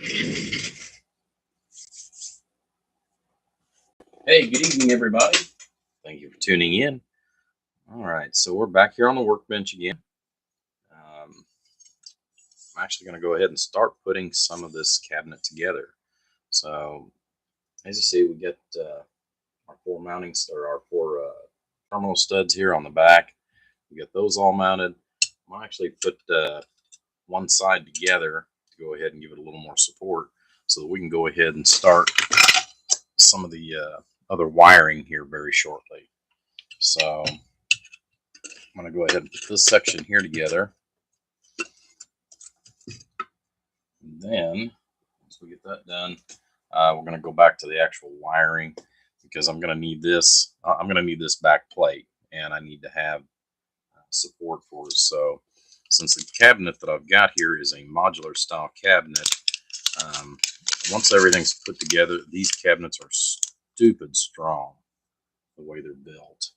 Hey, good evening, everybody. Thank you for tuning in. All right, so we're back here on the workbench again. I'm actually going to go ahead and start putting some of this cabinet together. So, as you see, we get our four mountings or our four terminal studs here on the back. We get those all mounted. I'm going to actually put one side together to go ahead and give it a little more support so that we can go ahead and start some of the other wiring here very shortly. So I'm going to go ahead and put this section here together. And then once we get that done, we're going to go back to the actual wiring because I'm going to need this. I'm going to need this back plate, and I need to have support for it. So since the cabinet that I've got here is a modular style cabinet, once everything's put together, these cabinets are stupid strong the way they're built.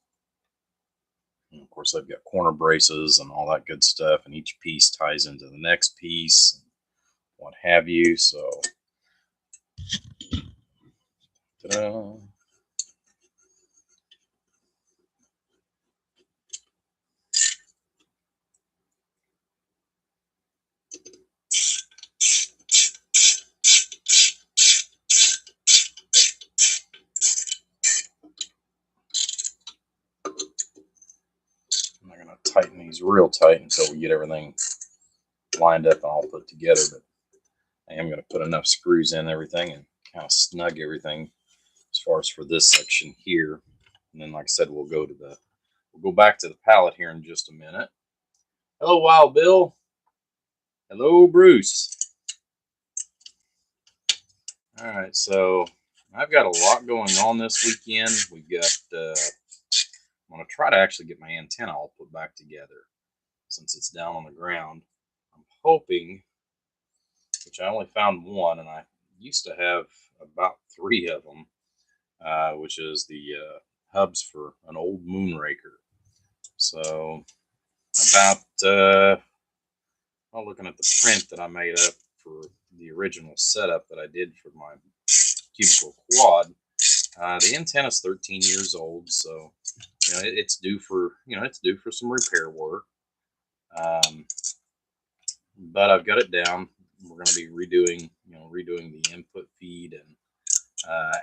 And of course, I've got corner braces and all that good stuff, and each piece ties into the next piece, and what have you. So, ta-da. I'm not going to tighten these real tight until we get everything lined up and all put together, but I am going to put enough screws in everything and kind of snug everything as far as for this section here. And then, like I said, we'll go back to the pallet here in just a minute. Hello, Wild Bill. Hello, Bruce. All right, so I've got a lot going on this weekend. We've got I'm going to try to actually get my antenna all put back together since it's down on the ground. I'm hoping, which I only found one, and I used to have about 3 of them, which is the hubs for an old Moonraker. So about looking at the print that I made up for the original setup that I did for my cubicle quad, the antenna is 13 years old, so it's due for some repair work. But I've got it down. We're going to be redoing the input feed and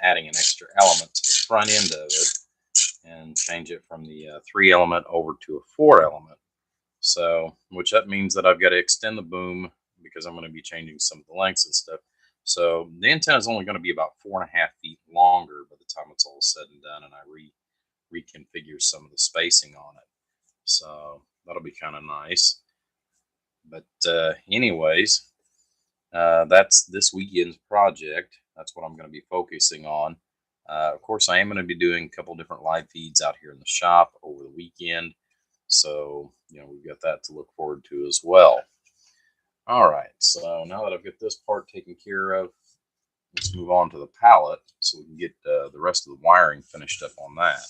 adding an extra element to the front end of it, and change it from the 3 element over to a 4 element. So, which that means that I've got to extend the boom because I'm going to be changing some of the lengths and stuff. So the antenna is only going to be about 4.5 feet longer by the time it's all said and done, and I reconfigure some of the spacing on it. So that'll be kind of nice. But anyways, that's this weekend's project. That's what I'm going to be focusing on. Of course, I am going to be doing a couple different live feeds out here in the shop over the weekend. So, we've got that to look forward to as well. All right, so now that I've got this part taken care of, let's move on to the pallet so we can get the rest of the wiring finished up on that.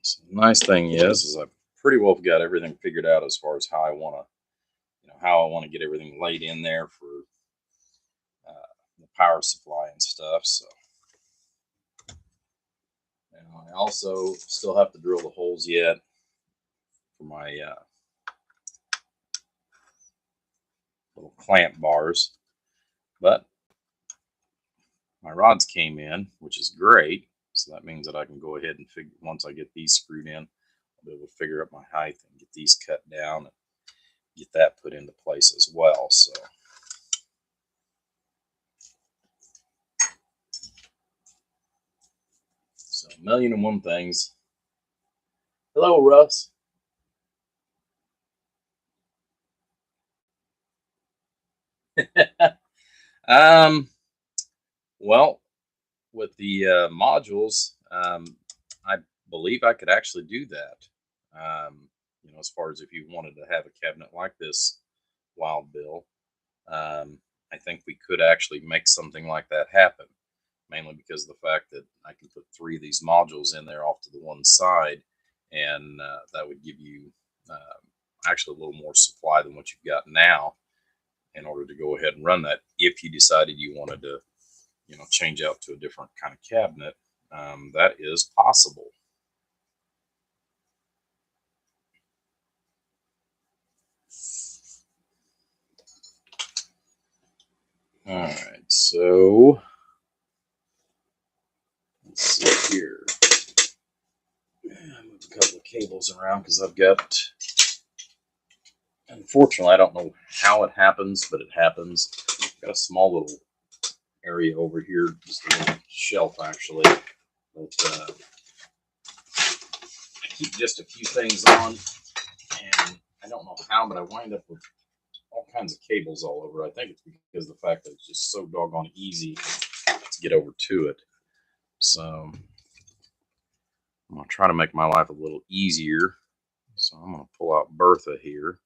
So the nice thing is I've pretty well got everything figured out as far as how I want to get everything laid in there for the power supply and stuff. So, I also still have to drill the holes yet for my little clamp bars, but my rods came in, which is great. So that means that I can go ahead and figure, once I get these screwed in, I'll be able to figure out my height and get these cut down and get that put into place as well. So a million and one things. Hello, Russ. Um, well, with the modules, I believe I could actually do that. As far as if you wanted to have a cabinet like this, Wild Bill, um, I think we could actually make something like that happen. Mainly because of the fact that I can put three of these modules in there off to the one side, and that would give you actually a little more supply than what you've got now in order to go ahead and run that if you decided you wanted to change out to a different kind of cabinet. That is possible. All right, so let's see here. Move a couple of cables around because I've got, unfortunately, I don't know how it happens, but it happens. I've got a small little area over here, just a little shelf actually, but I keep just a few things on, and I don't know how, but I wind up with all kinds of cables all over. I think it's because of the fact that it's just so doggone easy to get over to it. So I'm gonna try to make my life a little easier. So I'm gonna pull out Bertha here.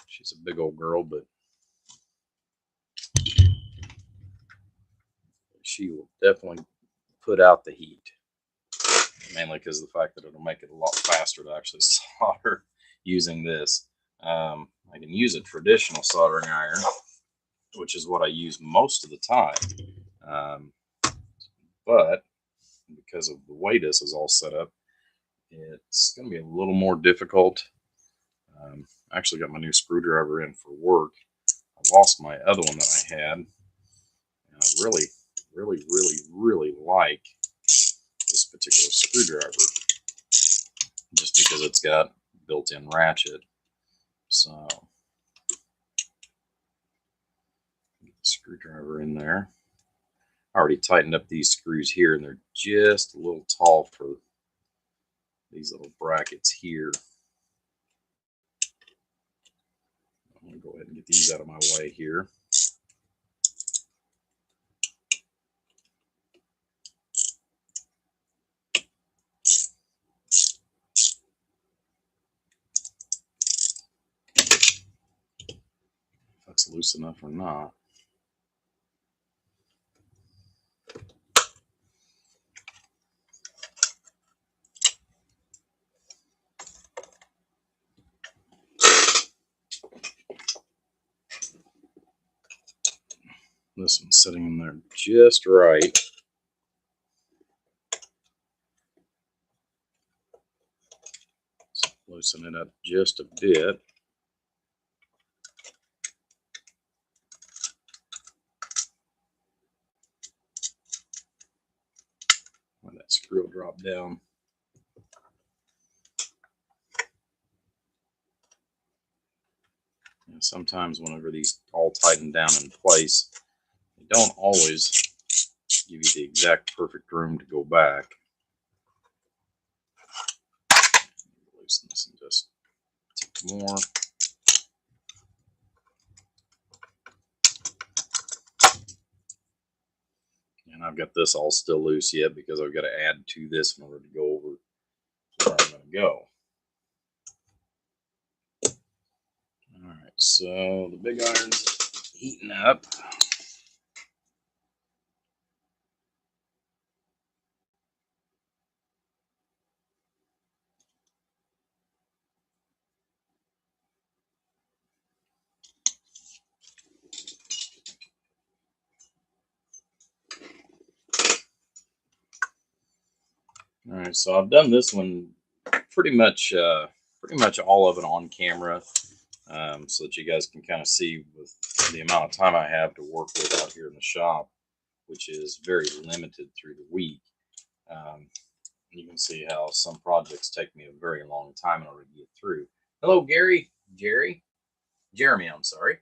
She's a big old girl, but she will definitely put out the heat. Mainly because of the fact that it'll make it a lot faster to actually solder using this. I can use a traditional soldering iron, which is what I use most of the time. But because of the way this is all set up, it's going to be a little more difficult. I actually got my new screwdriver in for work. I lost my other one that I had. And I really, really, really, really like this particular screwdriver just because it's got built-in ratchet. So, get the screwdriver in there. I already tightened up these screws here, and they're just a little tall for these little brackets here. I'm going to go ahead and get these out of my way here. If that's loose enough or not. This one's sitting in there just right. Loosen it up just a bit. When that screw will drop down. And sometimes whenever these all tighten down in place, they don't always give you the exact perfect room to go back. Loosen this and just take more. And I've got this all still loose yet because I've got to add to this in order to go over where I'm going to go. All right, so the big iron's heating up. All right, so I've done this one pretty much all of it on camera, so that you guys can kind of see with the amount of time I have to work with out here in the shop, which is very limited through the week. You can see how some projects take me a very long time in order to get through. Hello, Gary, Jeremy. I'm sorry.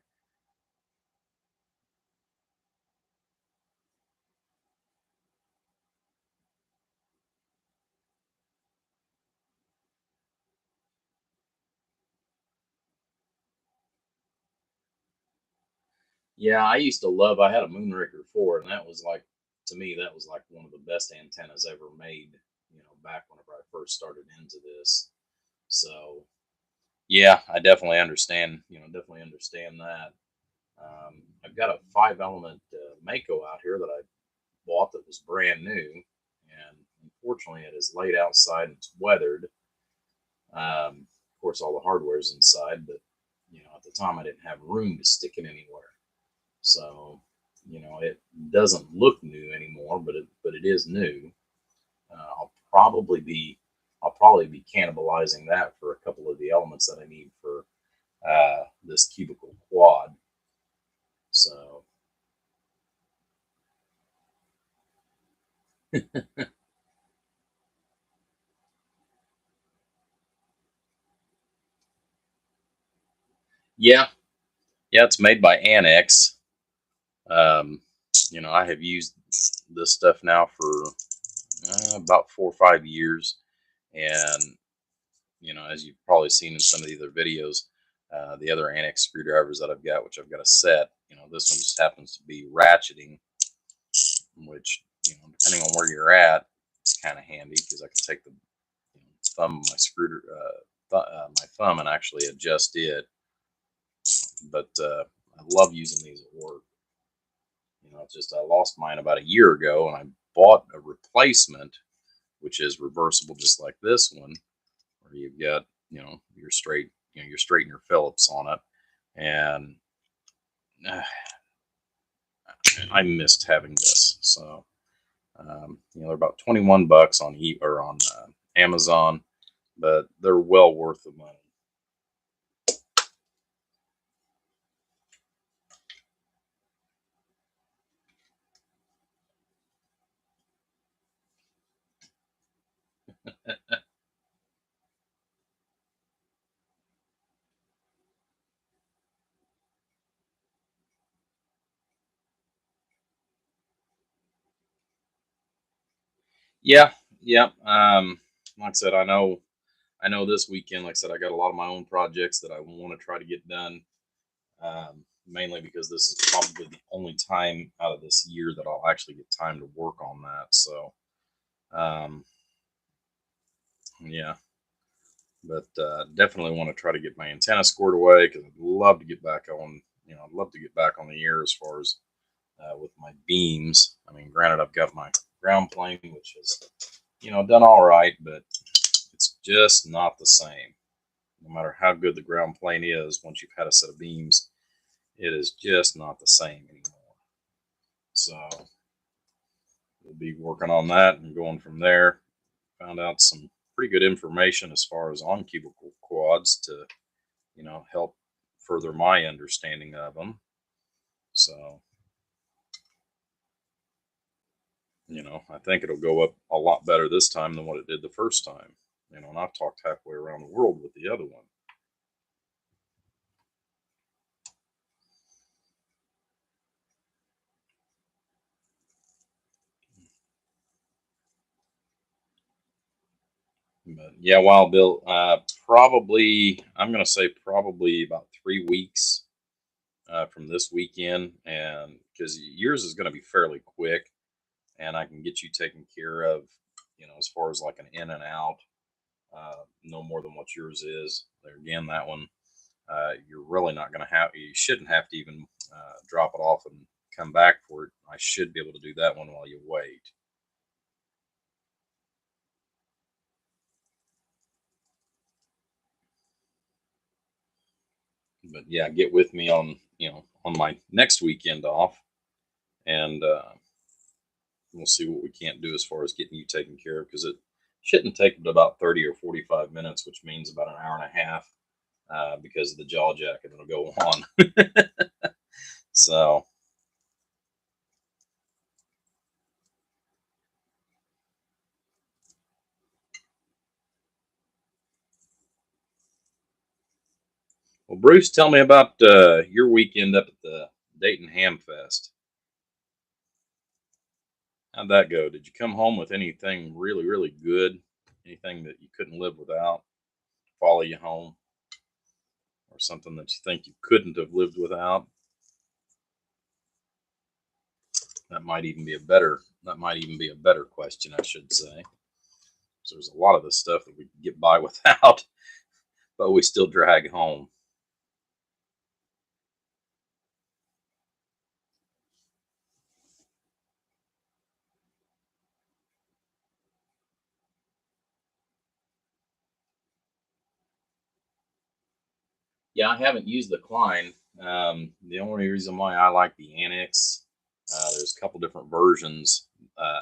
Yeah, I used to love. I had a Moonraker 4, and that was like, to me, that was like one of the best antennas ever made. Back whenever I first started into this. So yeah, I definitely understand. Definitely understand that. I've got a 5 element Mako out here that I bought that was brand new, and unfortunately, it is laid outside and it's weathered. Of course, all the hardware's inside, but at the time, I didn't have room to stick it anywhere. So, it doesn't look new anymore, but it is new. I'll probably be I'll probably be cannibalizing that for a couple of the elements that I need for this cubicle quad. So yeah, yeah, it's made by Annex. Um, I have used this stuff now for about 4 or 5 years, and as you've probably seen in some of the other videos, the other Annex screwdrivers that I've got, which I've got a set. This one just happens to be ratcheting, which depending on where you're at, it's kind of handy because I can take the thumb of my my thumb and actually adjust it. But I love using these at work. It's just I lost mine about a year ago, and I bought a replacement, which is reversible, just like this one, where you've got your straight and your Phillips on it, and uh, I missed having this. So they're about 21 bucks on or on Amazon, but they're well worth the money. Yeah, yeah. Like I said, I know this weekend. Like I said, I got a lot of my own projects that I want to try to get done. Mainly because this is probably the only time out of this year that I'll actually get time to work on that. So, um, yeah, but definitely want to try to get my antenna squared away because I'd love to get back on. I'd love to get back on the air as far as with my beams. I mean, granted, I've got my ground plane, which has done all right, but it's just not the same. No matter how good the ground plane is, once you've had a set of beams, it is just not the same anymore. So we'll be working on that and going from there. Found out some pretty good information as far as on cubicle quads to help further my understanding of them. So I think it'll go up a lot better this time than what it did the first time. And I've talked halfway around the world with the other one. But yeah, Wild Bill, probably, I'm going to say probably about 3 weeks from this weekend. And because yours is going to be fairly quick and I can get you taken care of, as far as like an in and out, no more than what yours is. There again, that one, you're really not going to you shouldn't have to even drop it off and come back for it. I should be able to do that one while you wait. But yeah, get with me on on my next weekend off, and we'll see what we can't do as far as getting you taken care of because it shouldn't take but about 30 or 45 minutes, which means about an hour and a half because of the jaw jacket that'll go on. So, well, Bruce, tell me about your weekend up at the Dayton Ham Fest. How'd that go? Did you come home with anything really, really good? Anything that you couldn't live without? Follow you home? Or something that you think you couldn't have lived without? That might even be a better question, I should say. So there's a lot of the stuff that we can get by without, but we still drag home. Yeah, I haven't used the Klein. The only reason why I like the Annex, there's a couple different versions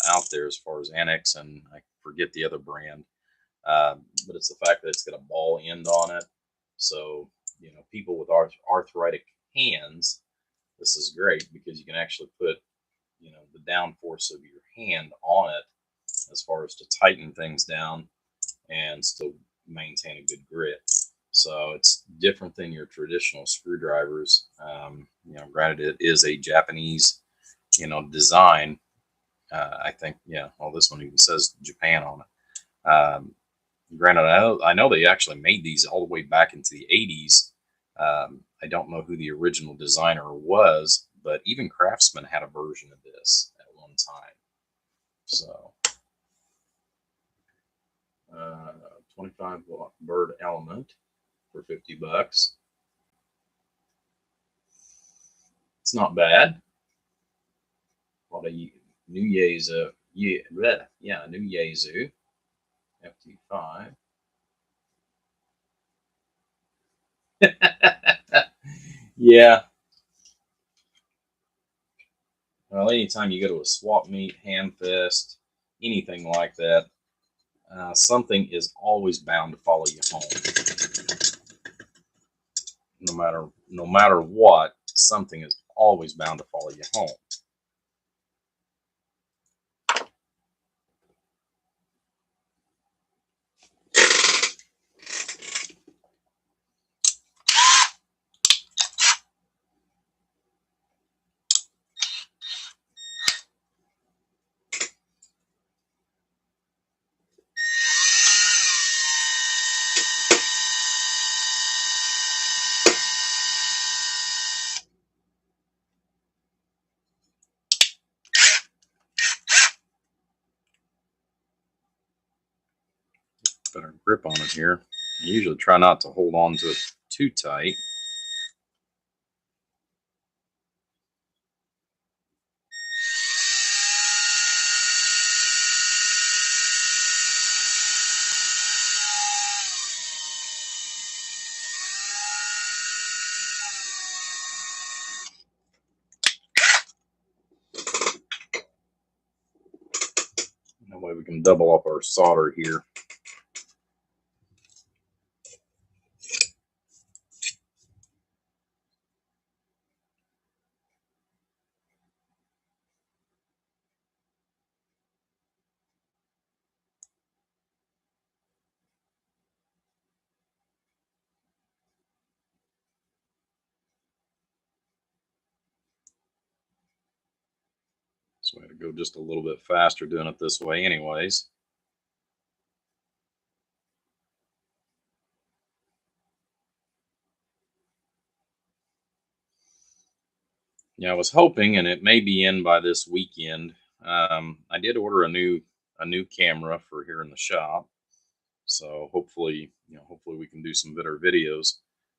out there as far as Annex, and I forget the other brand. But it's the fact that it's got a ball end on it. So, people with arthritic hands, this is great because you can actually put, the downforce of your hand on it as far as to tighten things down and still maintain a good grip. So it's different than your traditional screwdrivers. Granted, it is a Japanese, design. I think, yeah. Well, this one even says Japan on it. Granted, I know they actually made these all the way back into the 80s. I don't know who the original designer was, but even Craftsman had a version of this at one time. So, 25 watt bird element for $50. It's not bad. What a new Yaesu, new Yaesu FT5. Yeah. Well, anytime you go to a swap meet, Hamfest, anything like that, something is always bound to follow you home. No matter what, something is always bound to follow you home. Better grip on it here. I usually try not to hold on to it too tight. That way we can double up our solder here. So I had to go just a little bit faster doing it this way anyways. Yeah, I was hoping, and it may be in by this weekend. I did order a new camera for here in the shop, so hopefully we can do some better videos.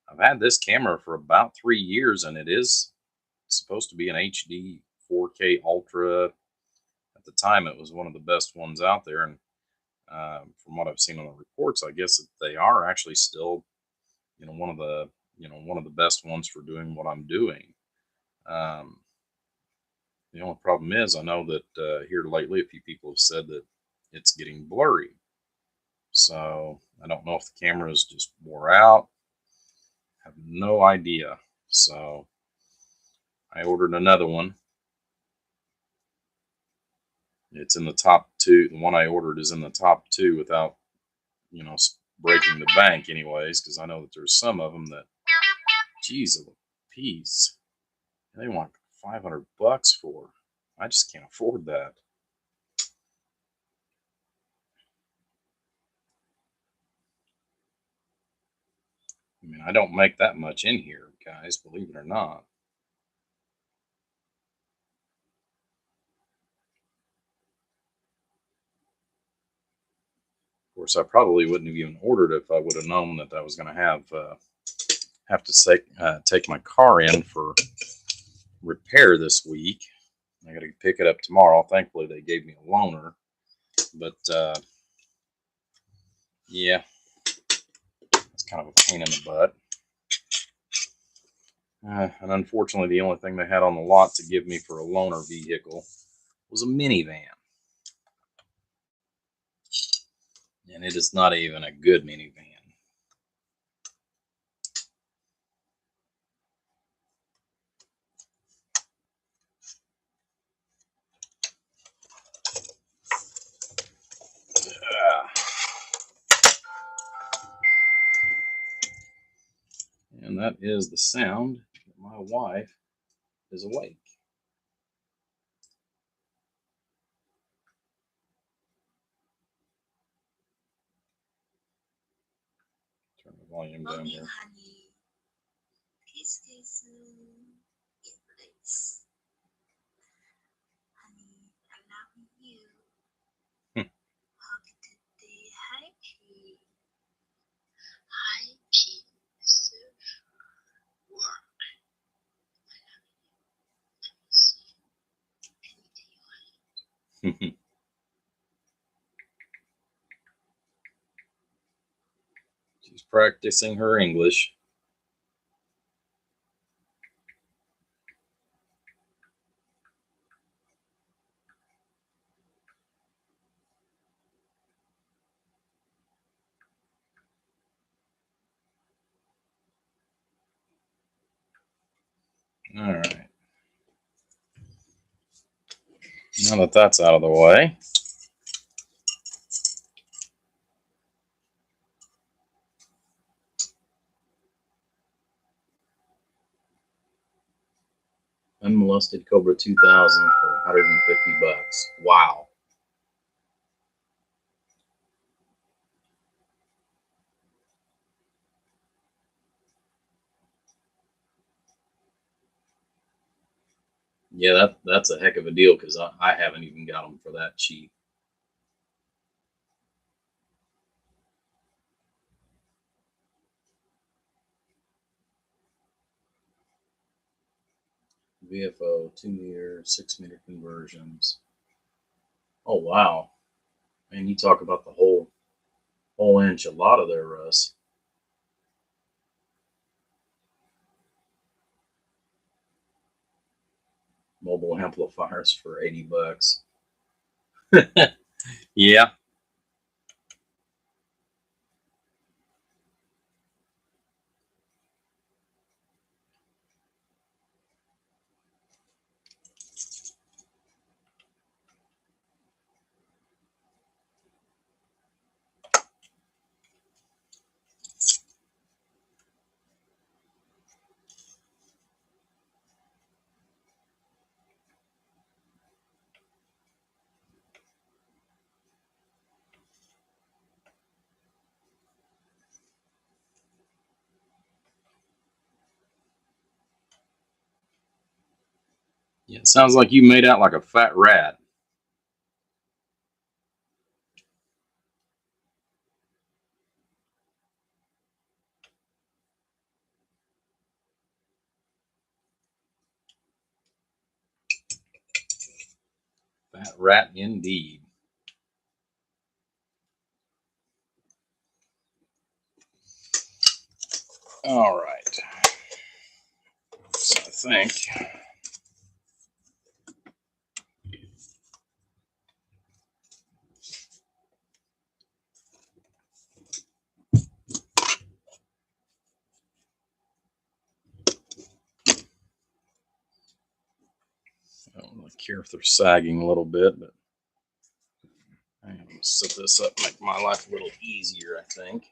I've had this camera for about 3 years, and it is supposed to be an HD 4K Ultra. At the time, it was one of the best ones out there, and from what I've seen on the reports, I guess that they are actually still, one of the best ones for doing what I'm doing. Um, The only problem is, I know that here lately, a few people have said that it's getting blurry. So I don't know if the camera is just wore out. I have no idea. So I ordered another one. It's in the top two. The one I ordered is in the top two without, you know, breaking the bank, anyways, because I know that there's some of them that, geez, a piece, they want $500 for. I just can't afford that. I mean, I don't make that much in here, guys, believe it or not. course, I probably wouldn't have even ordered it if I would have known that I was going to have to take my car in for repair this week. I got to pick it up tomorrow. Thankfully, they gave me a loaner, but yeah, it's kind of a pain in the butt. And unfortunately, the only thing they had on the lot to give me for a loaner vehicle was a minivan. And it is not even a good minivan. And that is the sound that my wife is awake. Turn the volume down here. Honey. Kiss, kiss in place. Honey, I love you. Hug today, happy. Happy. Work. She's practicing her English. All right. Now that that's out of the way, Unmolested Cobra 2000 for $150. Wow. Yeah, that's a heck of a deal because I haven't even got them for that cheap. VFO 2-meter, 6-meter conversions. Oh wow, man! You talk about the whole enchilada there, Russ. Mobile amplifiers for $80. Yeah. Yeah, it sounds like you made out like a fat rat. Fat rat indeed. All right. So I think I don't really care if they're sagging a little bit, but I'm going to set this up and make my life a little easier, I think.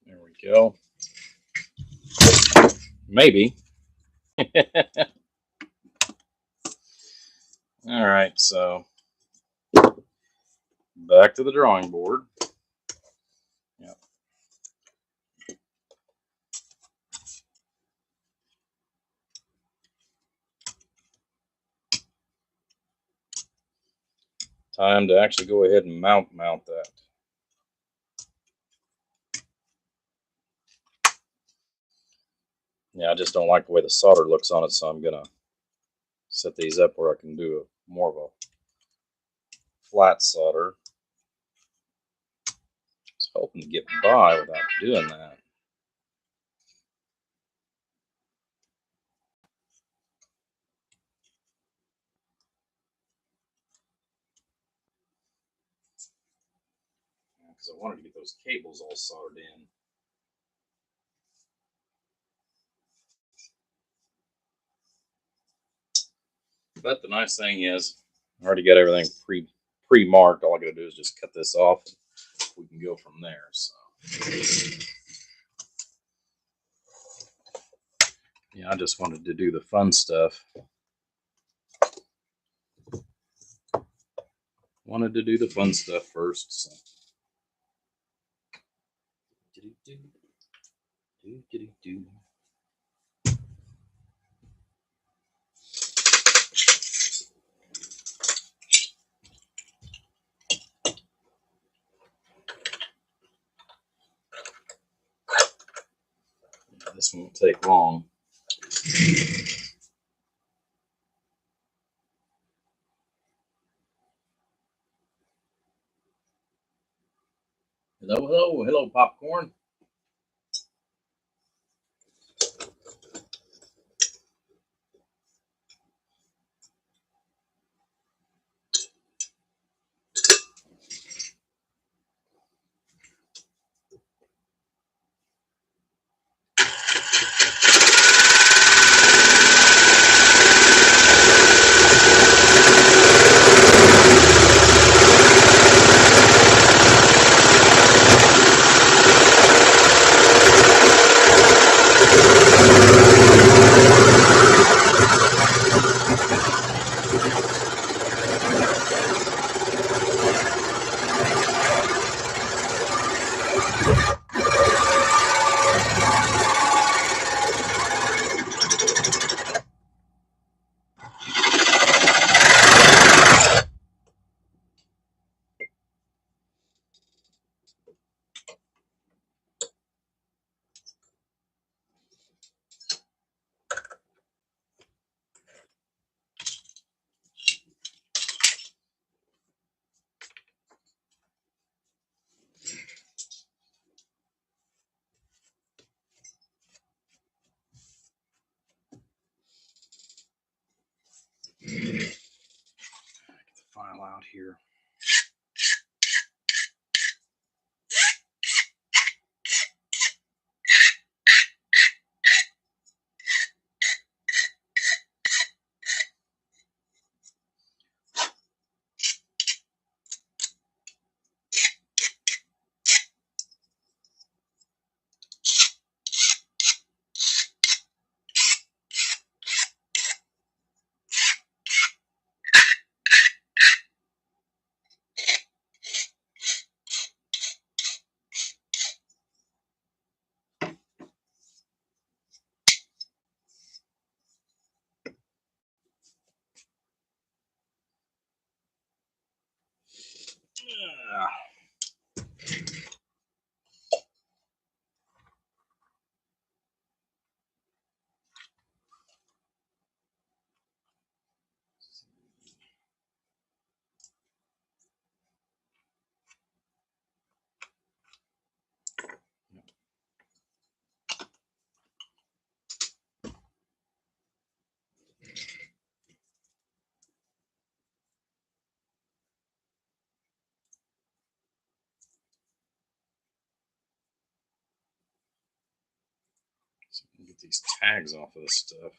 There we go. Maybe. All right, so back to the drawing board. Yep. Time to actually go ahead and mount that. Yeah, I just don't like the way the solder looks on it, so I'm gonna set these up where I can do more of a flat solder. I was hoping to get by without doing that. Because I wanted to get those cables all soldered in. But the nice thing is, I already got everything pre-marked. All I got to do is just cut this off. We can go from there. So, yeah, I just wanted to do the fun stuff. Wanted to do the fun stuff first. So. This won't take long. Hello, popcorn. Get the file out here. So we can get these tags off of this stuff.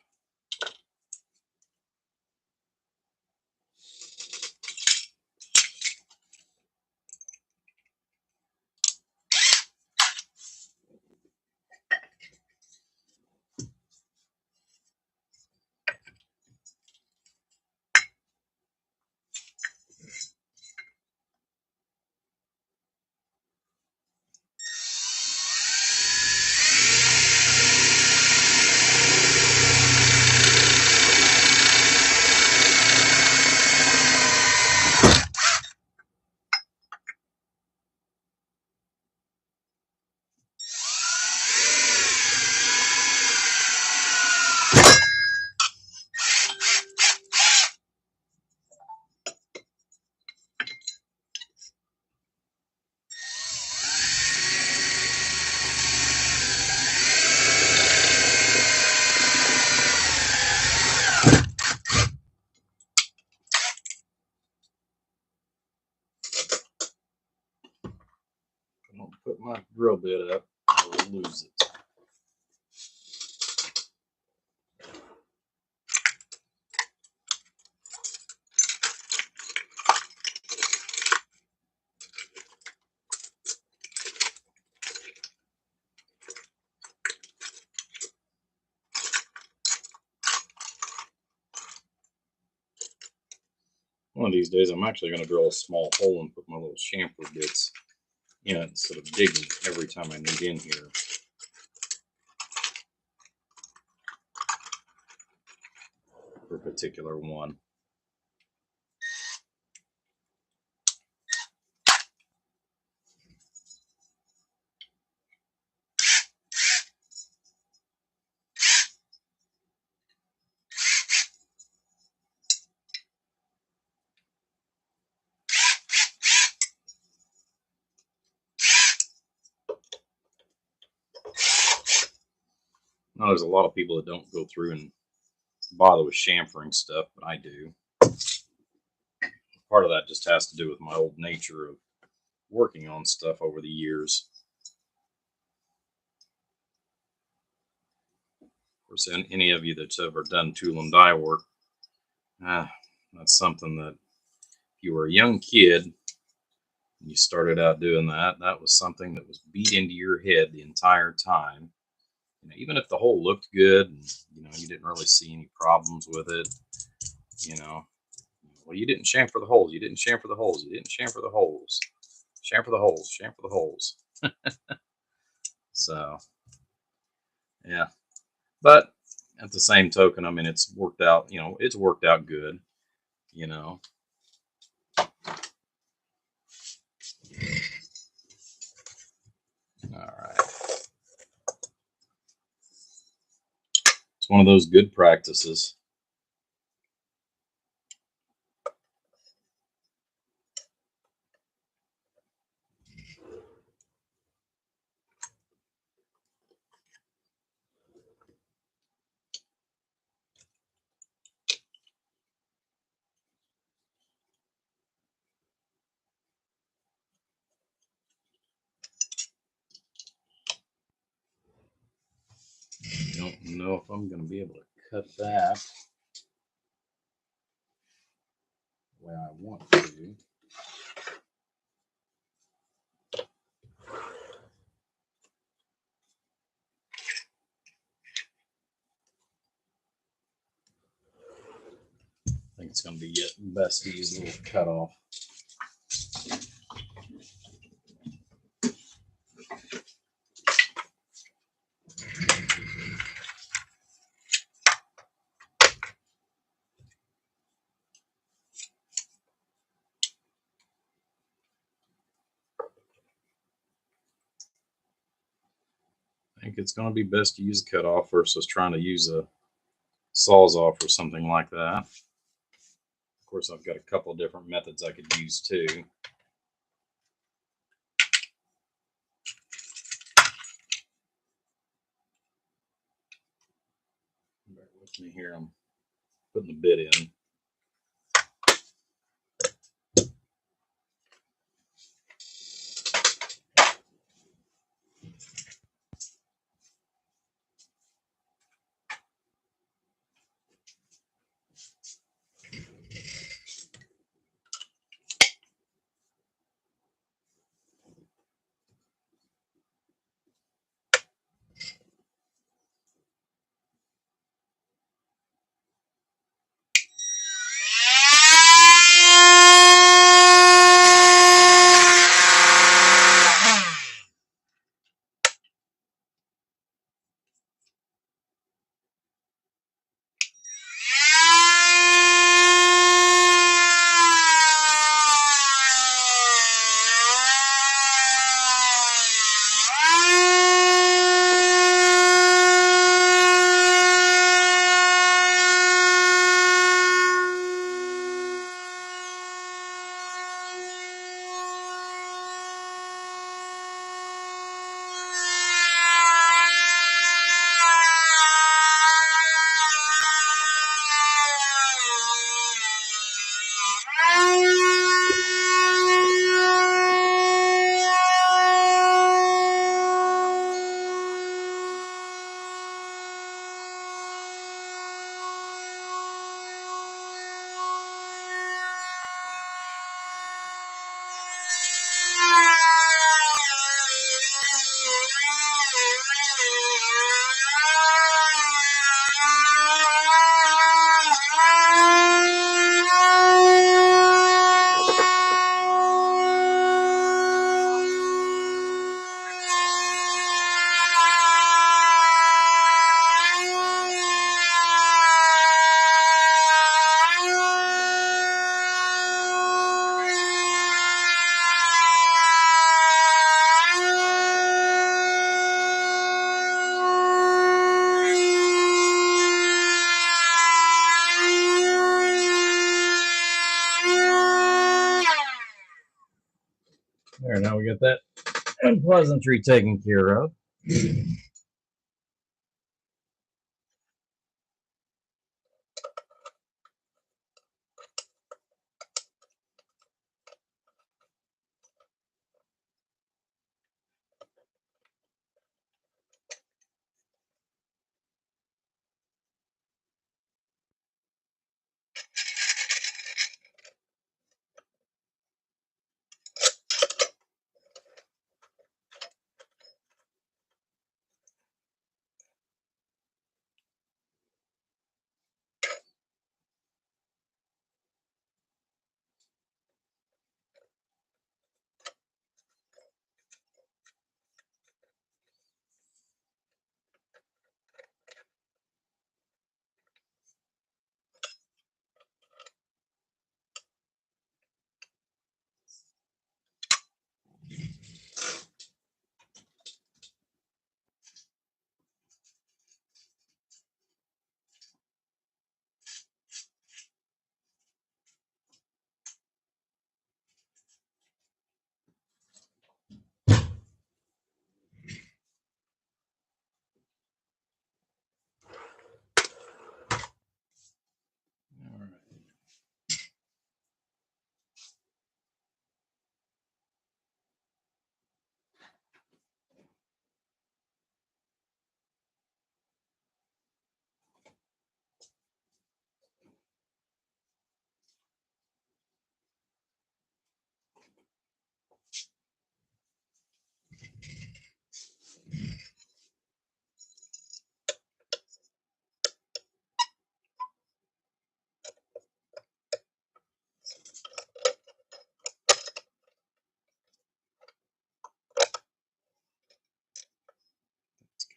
my drill bit up, I will lose it. One of these days, I'm actually going to drill a small hole and put my little chamfer bits in it instead of digging every time I need in here. For a particular one. Now, there's a lot of people that don't go through and bother with chamfering stuff, but I do. Part of that just has to do with my old nature of working on stuff over the years. Of course, any of you that's ever done tool and die work, that's something that if you were a young kid and you started out doing that, that was something that was beat into your head the entire time. You know, even if the hole looked good and you didn't really see any problems with it, well, you didn't chamfer the holes. You didn't chamfer the holes. You didn't chamfer the holes. Chamfer the holes. Chamfer the holes. So, yeah. But at the same token, I mean, it's worked out. It's worked out good. All right. It's one of those good practices. I don't know if I'm going to be able to cut that the way I want to. I think it's going to be best to use a little cutoff. I think it's going to be best to use a cutoff versus trying to use a Sawzall or something like that. Of course, I've got a couple of different methods I could use too. Bear with me here. I'm putting the bit in. There, now we got that unpleasantry taken care of. All right.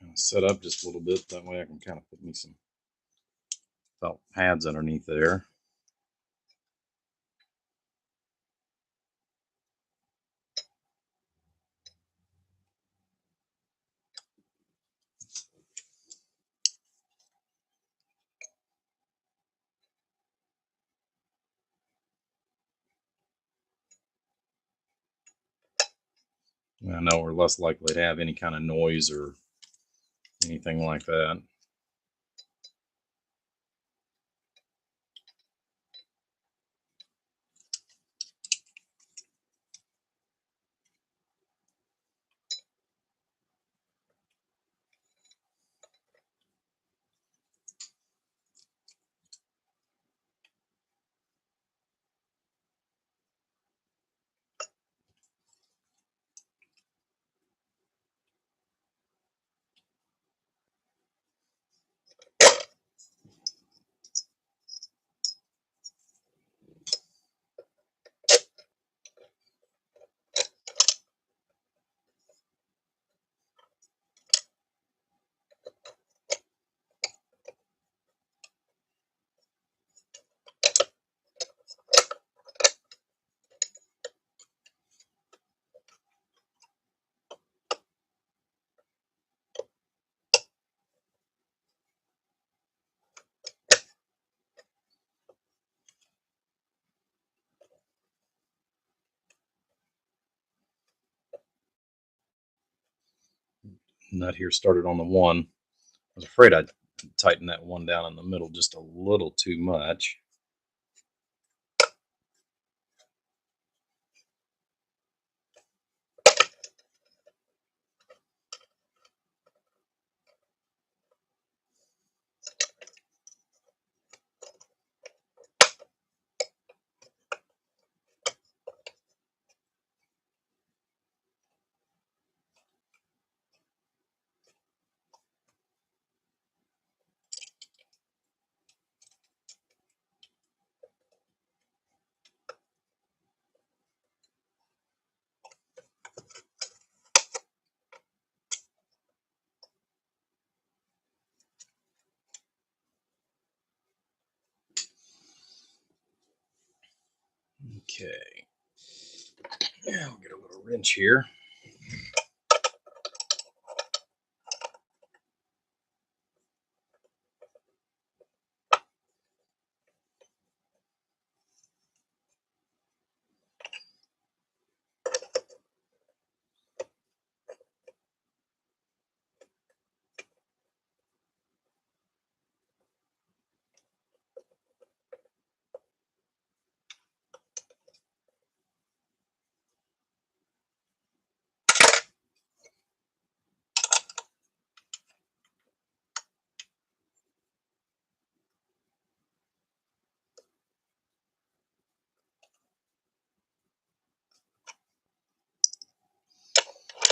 Kind of set up just a little bit. That way I can kind of put me some felt pads underneath there. I know we're less likely to have any kind of noise or anything like that. Nut here started on the one. I was afraid I'd tighten that one down in the middle just a little too much. Okay. Yeah, we'll get a little wrench here.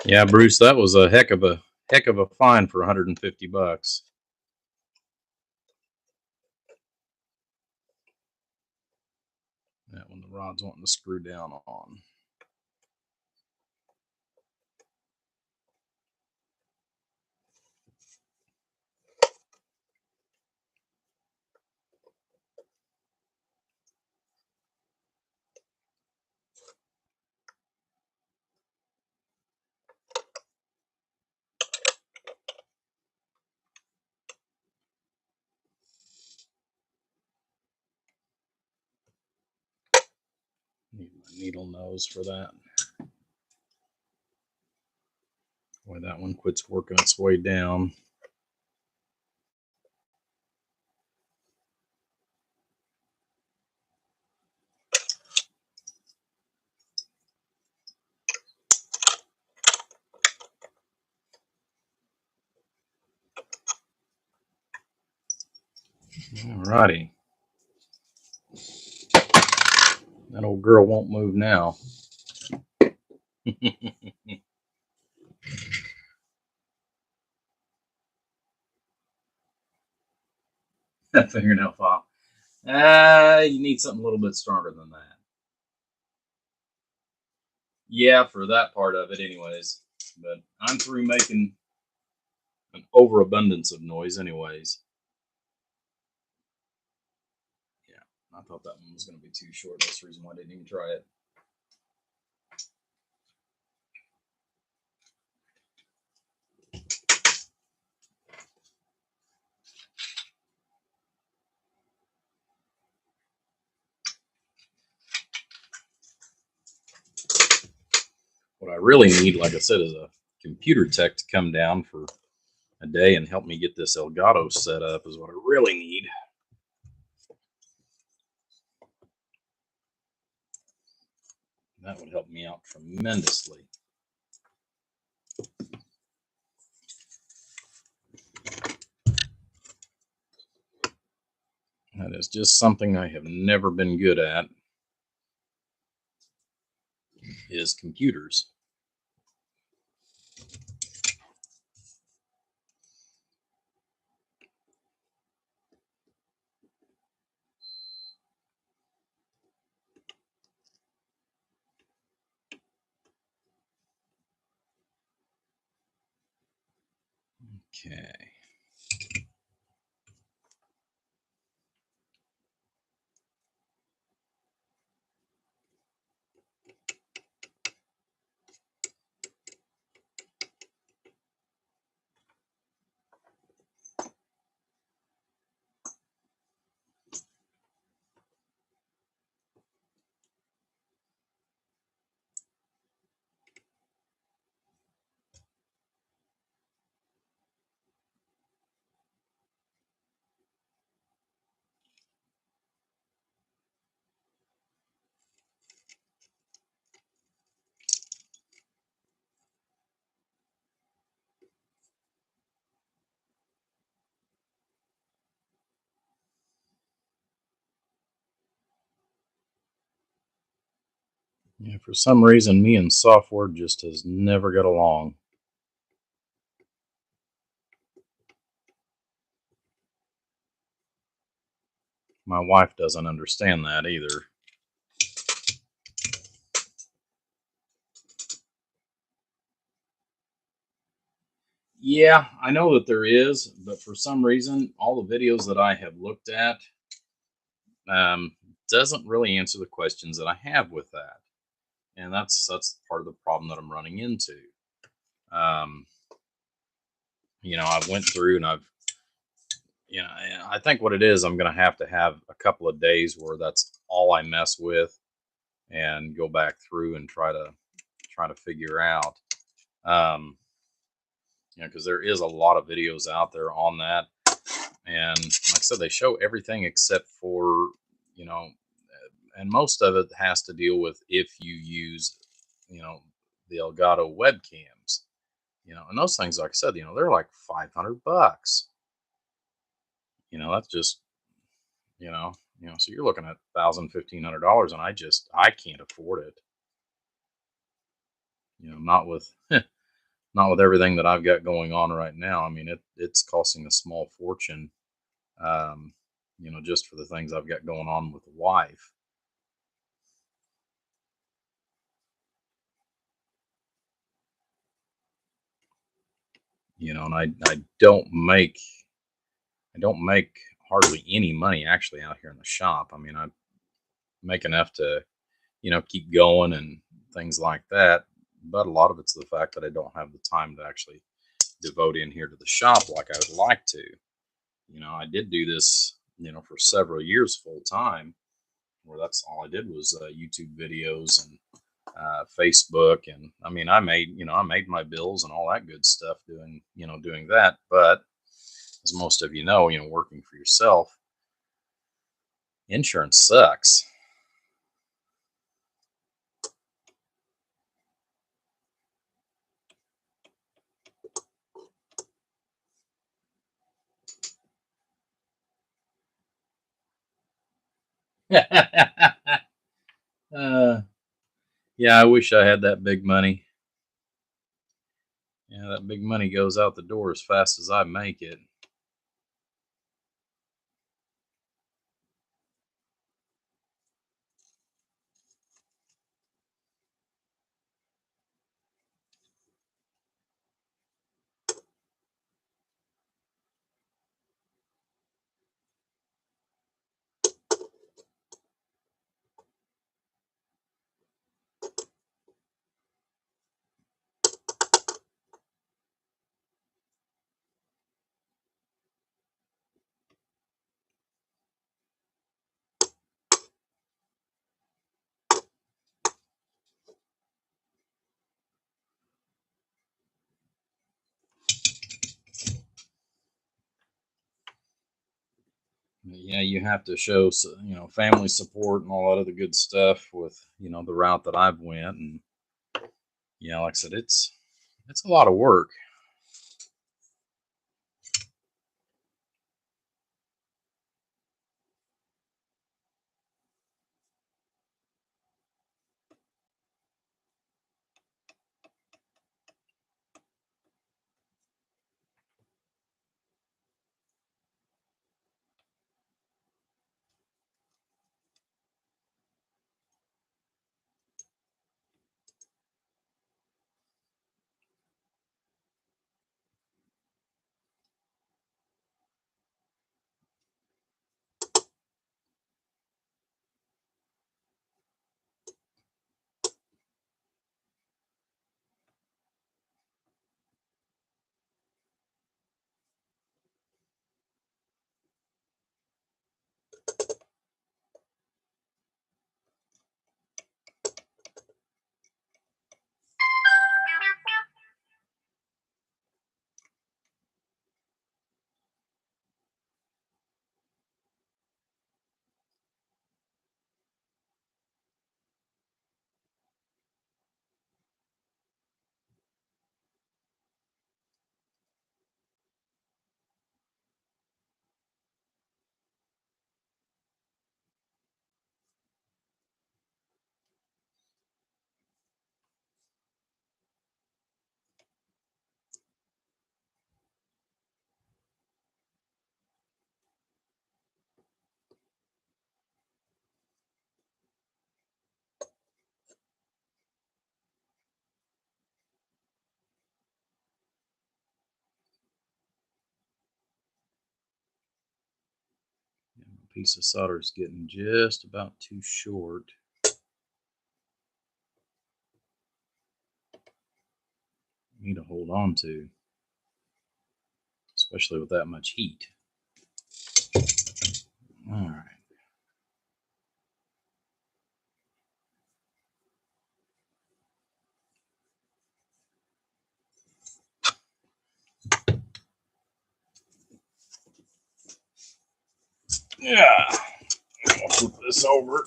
Yeah, Bruce, that was a heck of a find for $150. That one the rod's wanting to screw down on. Need my needle nose for that. Boy, that one quits working its way down. Alrighty. That old girl won't move now. That fingernail file. You need something a little bit stronger than that. Yeah, for that part of it, anyways. But I'm through making an overabundance of noise, anyways. Yeah, I thought that one was going to be too short. That's the reason why I didn't even try it. What I really need, like I said, is a computer tech to come down for a day and help me get this Elgato set up is what I really need. That would help me out tremendously. That is just something I have never been good at, is computers. Okay. Yeah, for some reason, me and software just has never got along. My wife doesn't understand that either. Yeah, I know that there is, but for some reason, all the videos that I have looked at um, doesn't really answer the questions that I have with that, and that's part of the problem that I'm running into. Um, I went through and I think what it is, I'm going to have a couple of days where that's all I mess with, and go back through and try to figure out. Um, because there is a lot of videos out there on that, and like I said, they show everything except for and most of it has to deal with if you use you know the Elgato webcams, and those things, like I said, they're like $500. That's just so you're looking at $1,000, $1,500, and I can't afford it. Not with Not with everything that I've got going on right now. I mean, it's costing a small fortune, um, just for the things I've got going on with the wife. And I don't make hardly any money actually out here in the shop. I mean, I make enough to, keep going and things like that. But a lot of it's the fact that I don't have the time to actually devote in here to the shop like I would like to. I did do this, for several years full time, where that's all I did was YouTube videos and Facebook, and I mean, I made my bills and all that good stuff doing that. But as most of working for yourself, insurance sucks. uh, yeah, I wish I had that big money. Yeah, that big money goes out the door as fast as I make it. Yeah, you have to show family support and all that other good stuff with the route that I've went. And like I said, it's a lot of work. Piece of solder is getting just about too short. Me to hold on to, especially with that much heat. All right. Yeah. I'll flip this over.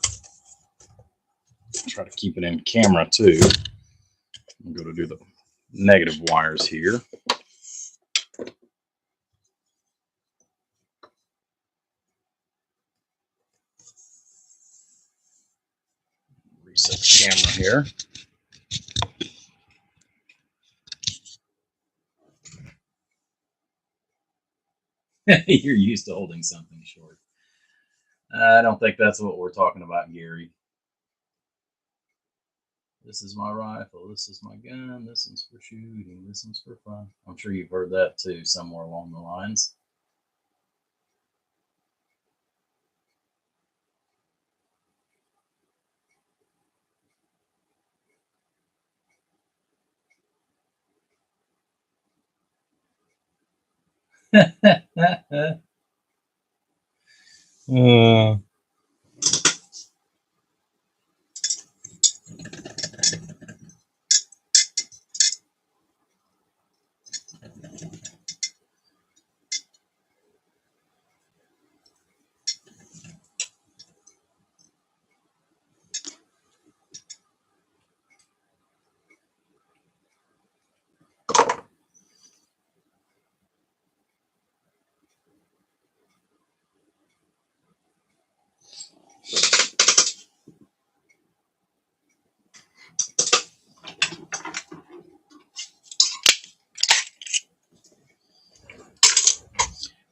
Try to keep it in camera too. I'm going to do the negative wires here. Reset the camera here. You're used to holding something short. I don't think that's what we're talking about, Gary. This is my rifle. This is my gun. This one's for shooting. This one's for fun. I'm sure you've heard that too, somewhere along the lines. uh,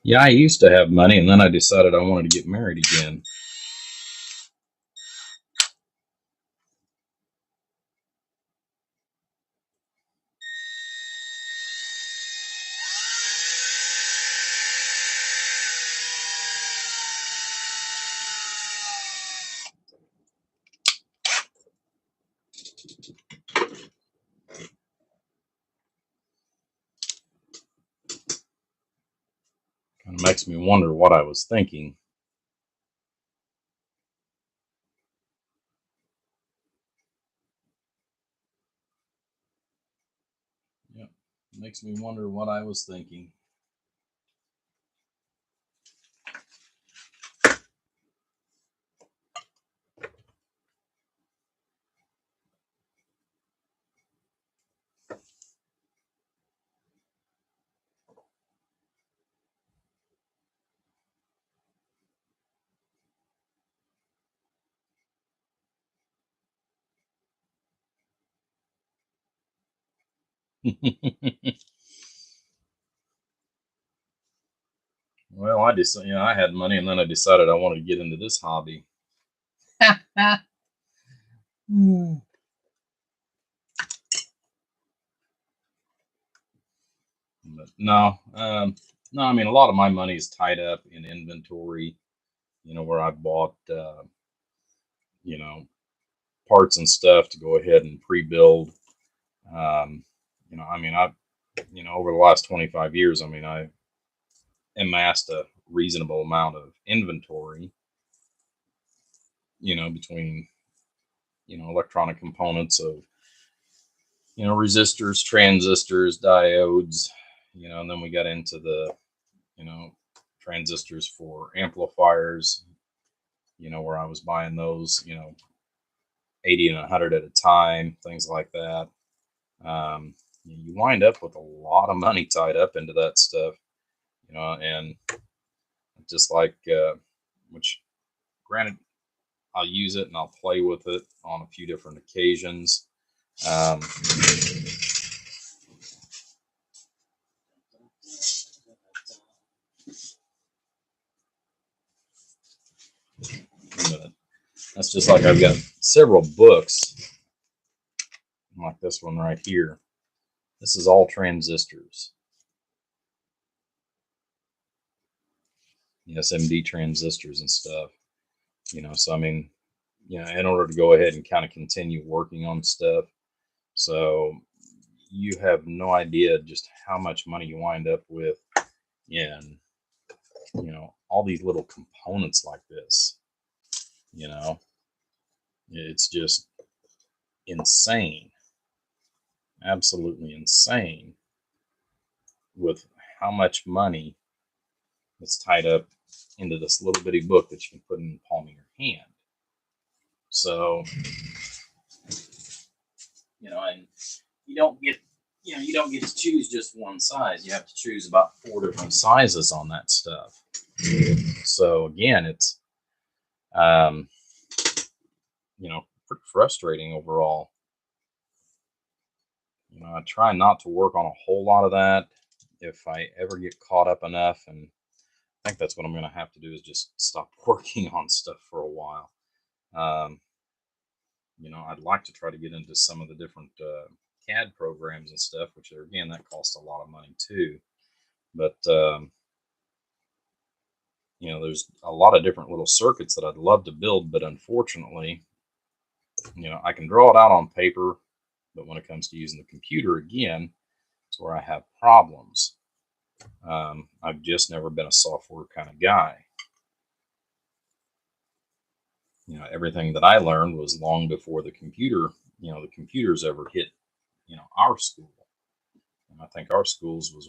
yeah, I used to have money, and then I decided I wanted to get married again. Kind of makes me wonder what I was thinking. Yep, makes me wonder what I was thinking. Well, I just, I had money, and then I decided I wanted to get into this hobby. But no, no. I mean, a lot of my money is tied up in inventory. Where I bought, you know, parts and stuff to go ahead and pre-build. Um, I mean, over the last 25 years, I mean, I amassed a reasonable amount of inventory. Between electronic components of resistors, transistors, diodes. And then we got into the you know transistors for amplifiers. Where I was buying those 80 and 100 at a time, things like that. You wind up with a lot of money tied up into that stuff, and just like, which granted, I'll use it and I'll play with it on a few different occasions. Um, that's just like I've got several books like this one right here. This is all transistors. SMD transistors and stuff. So I mean, in order to go ahead and kind of continue working on stuff. So you have no idea just how much money you wind up with in, all these little components like this. It's just insane, absolutely insane with how much money is tied up into this little bitty book that you can put in the palm of your hand. So, and you don't get to choose just one size. You have to choose about 4 different sizes on that stuff. So again, it's pretty frustrating overall. I try not to work on a whole lot of that. If I ever get caught up enough and I think that's what I'm going to have to do is just stop working on stuff for a while. Um, I'd like to try to get into some of the different CAD programs and stuff, which are, again, that costs a lot of money too. But there's a lot of different little circuits that I'd love to build, but unfortunately, I can draw it out on paper, but when it comes to using the computer, again, it's where I have problems. I've just never been a software kind of guy. Everything that I learned was long before the computers ever hit, our school. And I think our schools was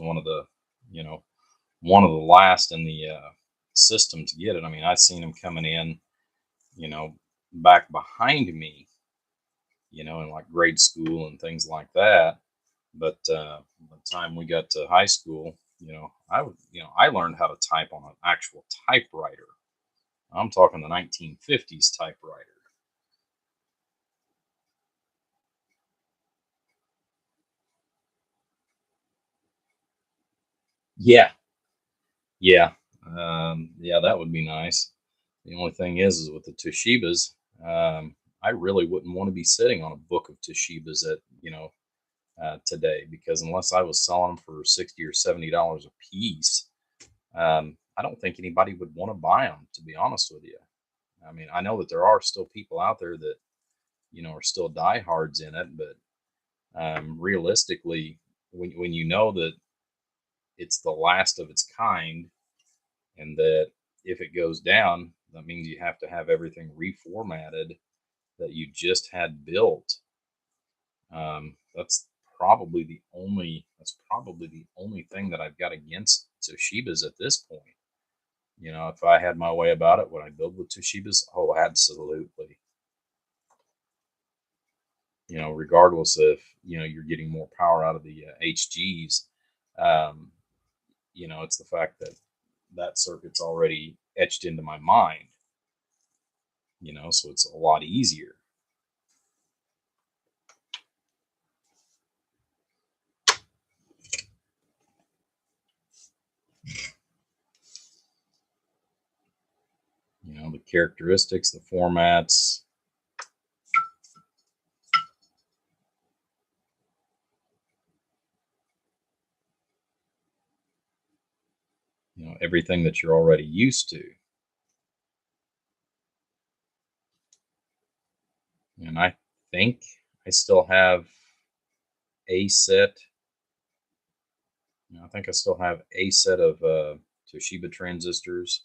you know, one of the last in the system to get it. I mean, I seen them coming in, you know, back behind me, in like grade school and things like that. But by the time we got to high school, I learned how to type on an actual typewriter. I'm talking the 1950s typewriter. Yeah, yeah, yeah. That would be nice. The only thing is with the Toshibas, I really wouldn't want to be sitting on a book of Toshibas today, because unless I was selling them for $60 or $70 a piece, I don't think anybody would want to buy them. To be honest with you, I mean, I know that there are still people out there that are still diehards in it, but realistically, when you know that it's the last of its kind, and that if it goes down, that means you have to have everything reformatted that you just had built. That's probably the only thing that I've got against Toshiba's at this point. If I had my way about it, would I build with Toshiba's? Oh, absolutely. Regardless if you're getting more power out of the HGs. Um, it's the fact that that circuit's already etched into my mind. So it's a lot easier. The characteristics, the formats. Everything that you're already used to. And I think I still have a set. I think I still have a set of Toshiba transistors.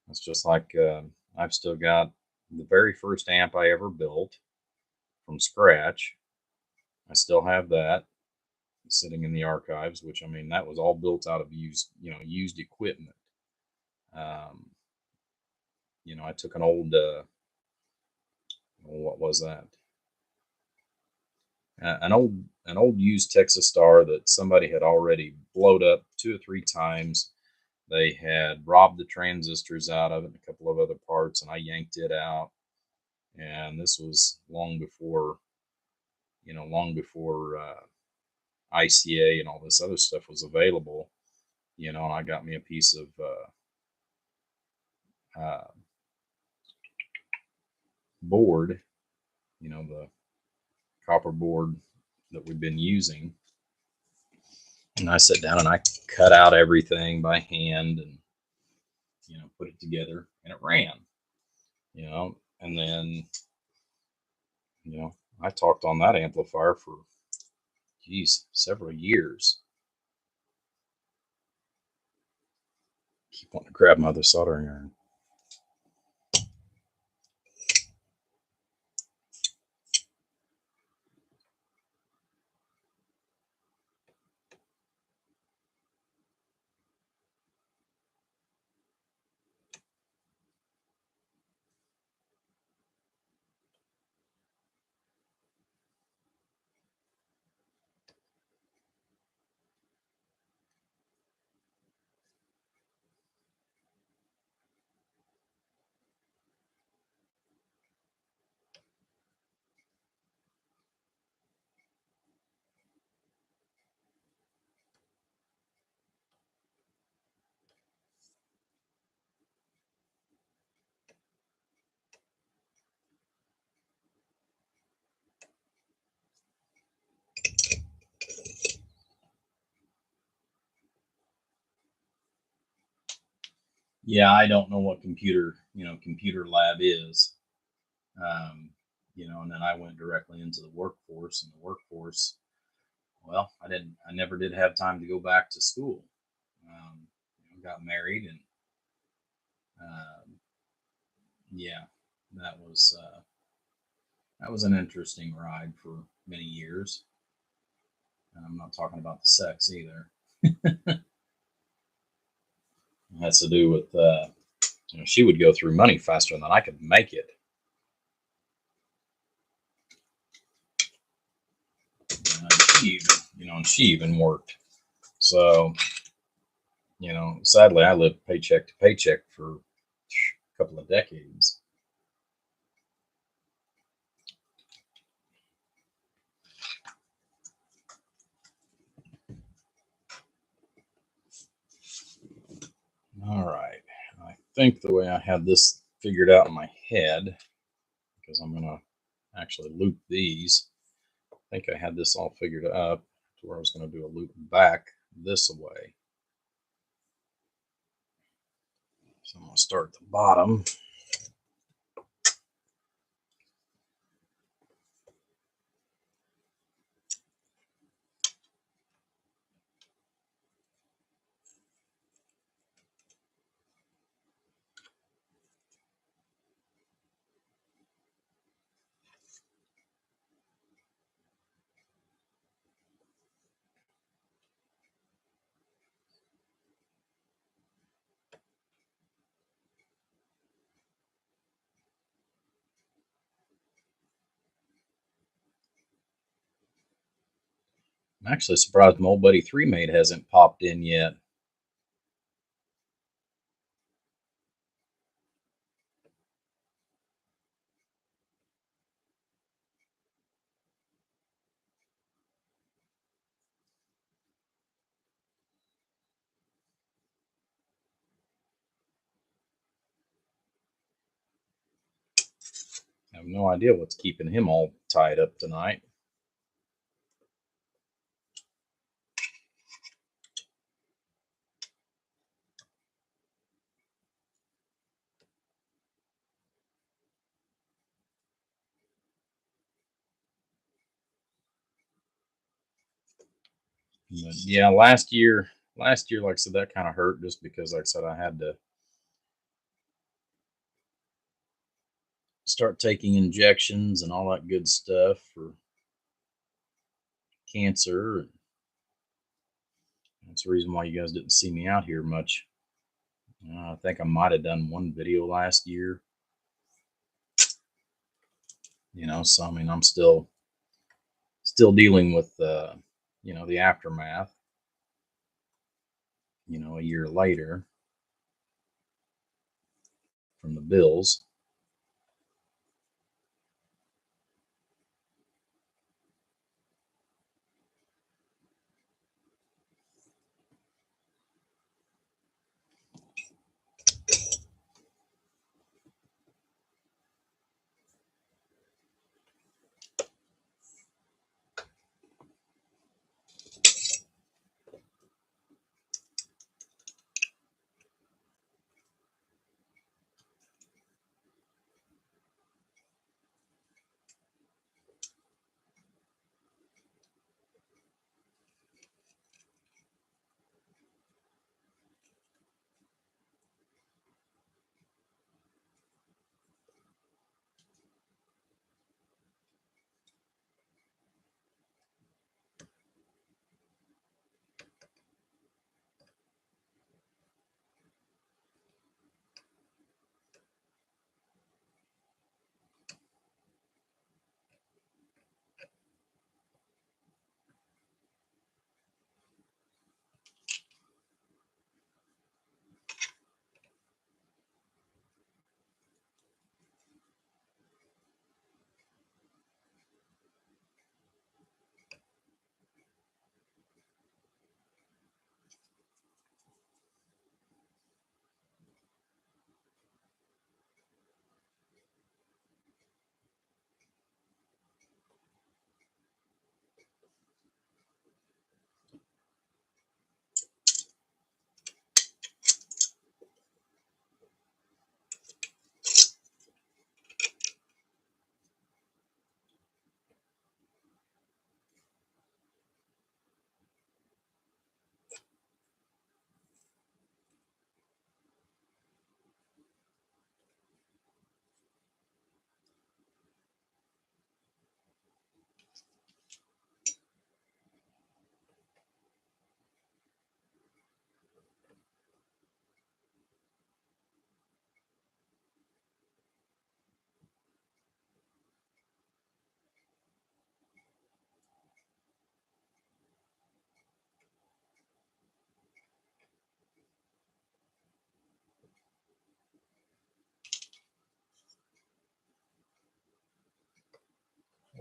It's just like I've still got the very first amp I ever built from scratch. I still have that sitting in the archives, which, I mean, that was all built out of used equipment. Um, I took an old what was that? An old used Texas Star that somebody had already blowed up 2 or 3 times. They had robbed the transistors out of it and a couple of other parts, and I yanked it out. And this was long before ICA and all this other stuff was available. And I got me a piece of board, the copper board that we've been using. And I sat down and I cut out everything by hand and, put it together, and it ran, and then, I talked on that amplifier for, geez, several years. Keep wanting to grab my other soldering iron. yeah, I don't know what computer lab is. And then I went directly into the workforce, and the workforce, well, I never did have time to go back to school. Got married, and yeah, that was an interesting ride for many years. And I'm not talking about the sex either. It has to do with she would go through money faster than I could make it. And she even worked. So, sadly, I lived paycheck to paycheck for a couple of decades. All right. I think the way I had this figured out in my head, because I'm going to actually loop these, I think I had this all figured up to where I was going to do a loop back this way. So I'm going to start at the bottom. I'm actually surprised my old buddy 3Mate hasn't popped in yet. I have no idea what's keeping him all tied up tonight. But yeah, last year, like I said, that kind of hurt just because, like I said, I had to start taking injections and all that good stuff for cancer. And that's the reason why you guys didn't see me out here much. I think I might have done one video last year. So I mean, I'm still dealing with the aftermath. A year later from the bills.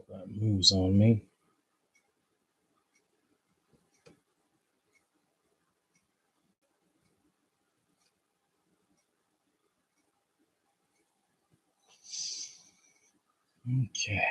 That moves on me. Okay.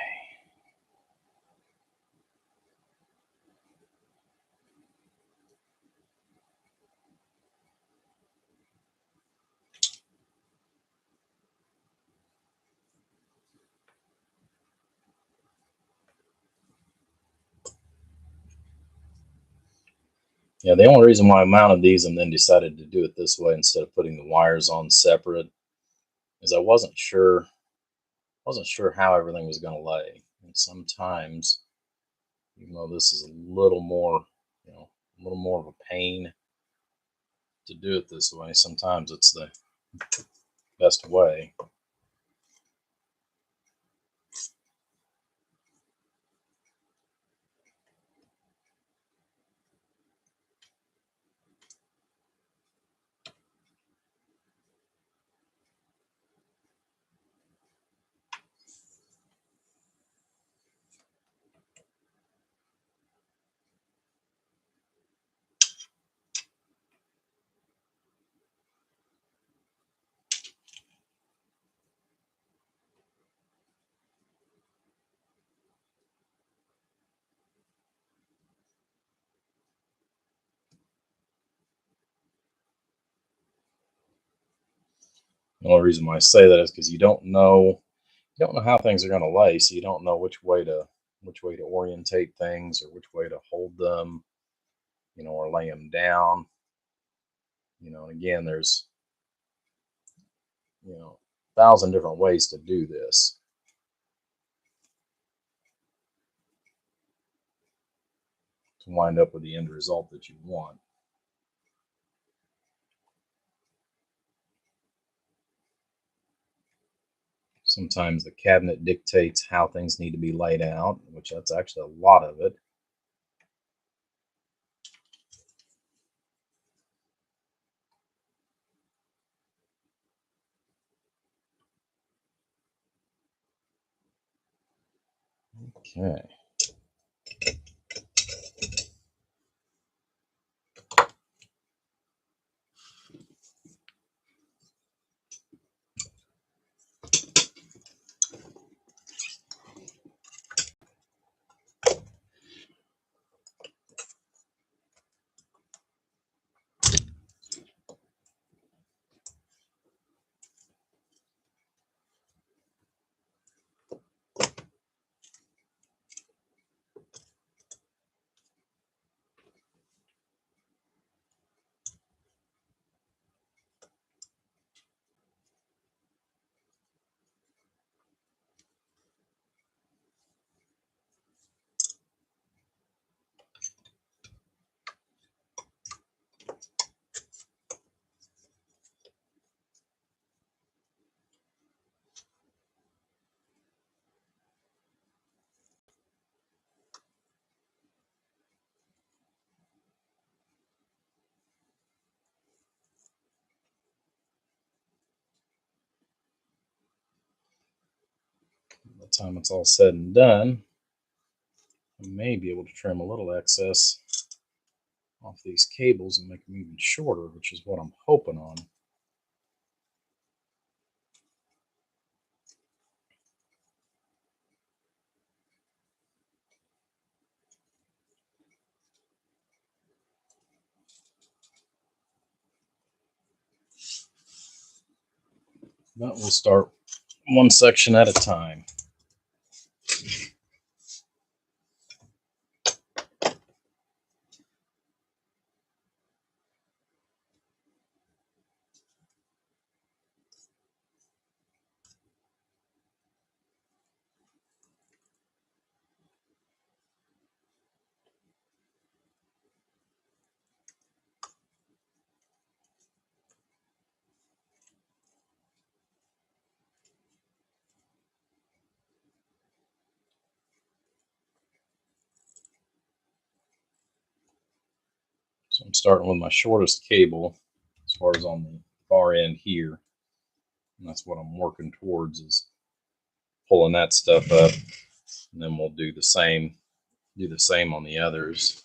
Yeah, the only reason why I mounted these and then decided to do it this way instead of putting the wires on separate is I wasn't sure how everything was going to lay. And sometimes, even though this is a little more, a little more of a pain to do it this way, sometimes it's the best way. The only reason why I say that is because you don't know how things are going to lay, so you don't know which way to orientate things or which way to hold them, or lay them down. And again, there's 1,000 different ways to do this. To wind up with the end result that you want. Sometimes the cabinet dictates how things need to be laid out, which that's actually a lot of it. Okay. By the time it's all said and done, I may be able to trim a little excess off these cables and make them even shorter, which is what I'm hoping on. But we'll start one section at a time. So I'm starting with my shortest cable as far as on the far end here. And that's what I'm working towards, is pulling that stuff up and then we'll do the same on the others.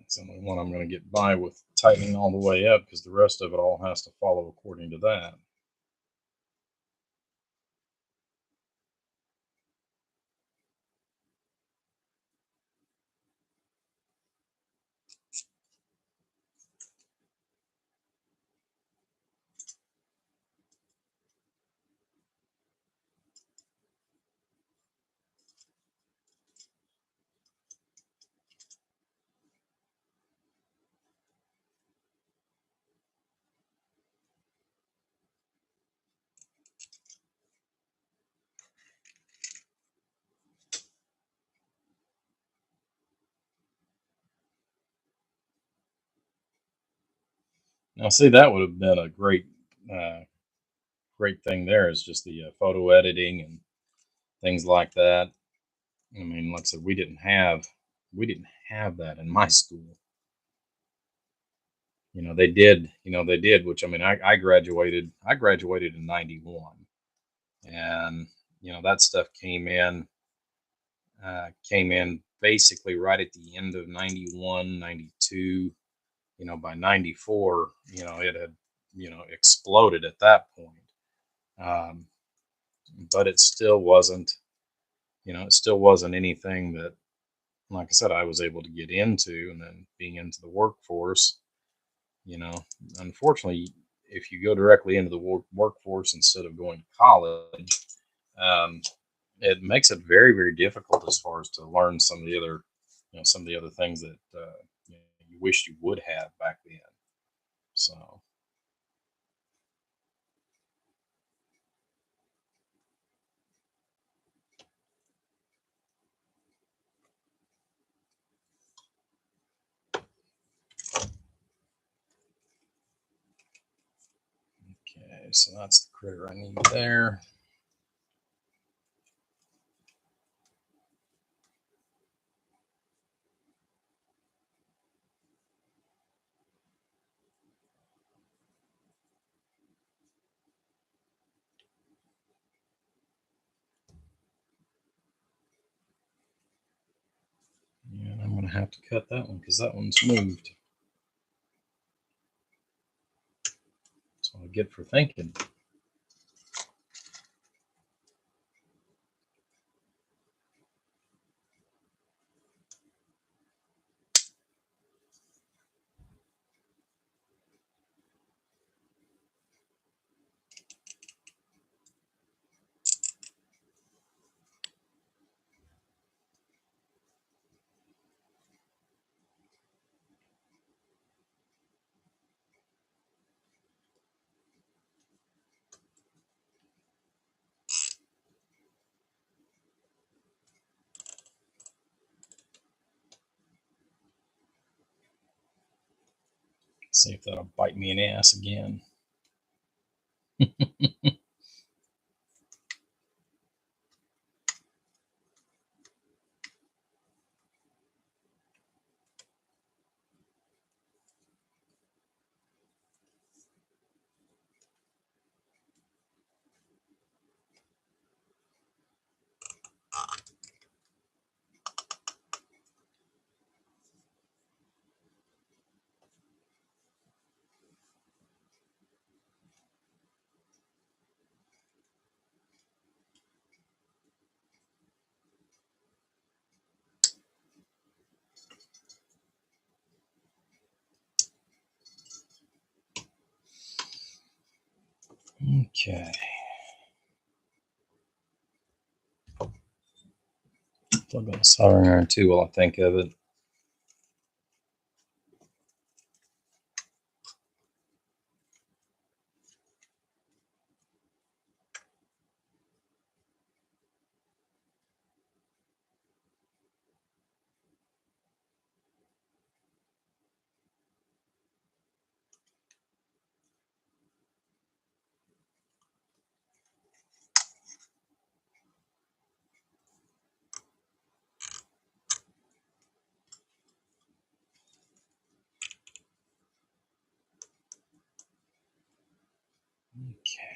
It's the only one I'm going to get by with tightening all the way up, because the rest of it all has to follow according to that. Now, see, that would have been a great thing. There is just the photo editing and things like that. I mean, like I said, we didn't have that in my school. They did. They did. Which, I mean, I graduated. I graduated in '91, and that stuff came in basically right at the end of '91, '92. By '94, it had exploded at that point. Um, but it still wasn't anything that, like I said, I was able to get into. And then being into the workforce, you know, unfortunately, if you go directly into the workforce instead of going to college, um, it makes it very, very difficult as far as to learn some of the other things that you wish you would have back then. So, okay, so that's the critter I need there. Yeah, I'm going to have to cut that one because that one's moved. That's what I get for thinking. See if that'll bite me in the ass again. Okay. Plug on the soldering iron too while I think of it. Okay.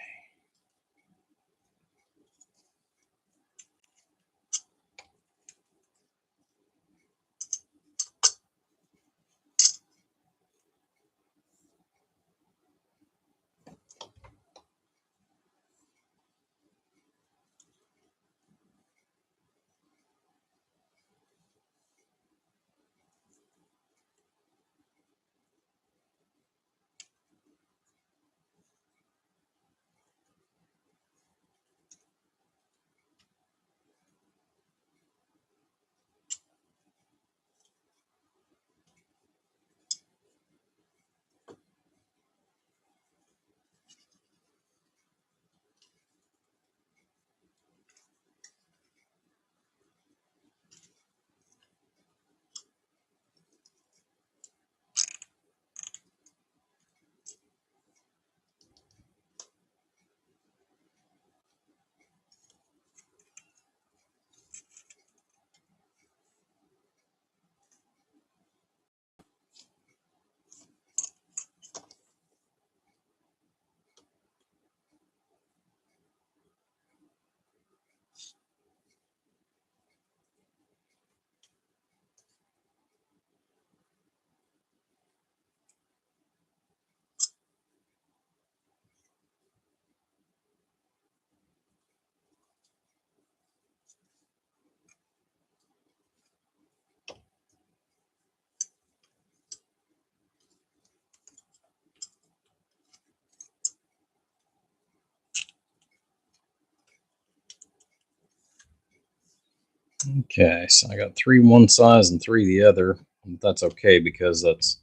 Okay, so I got 3 one size and 3 the other. But that's okay because that's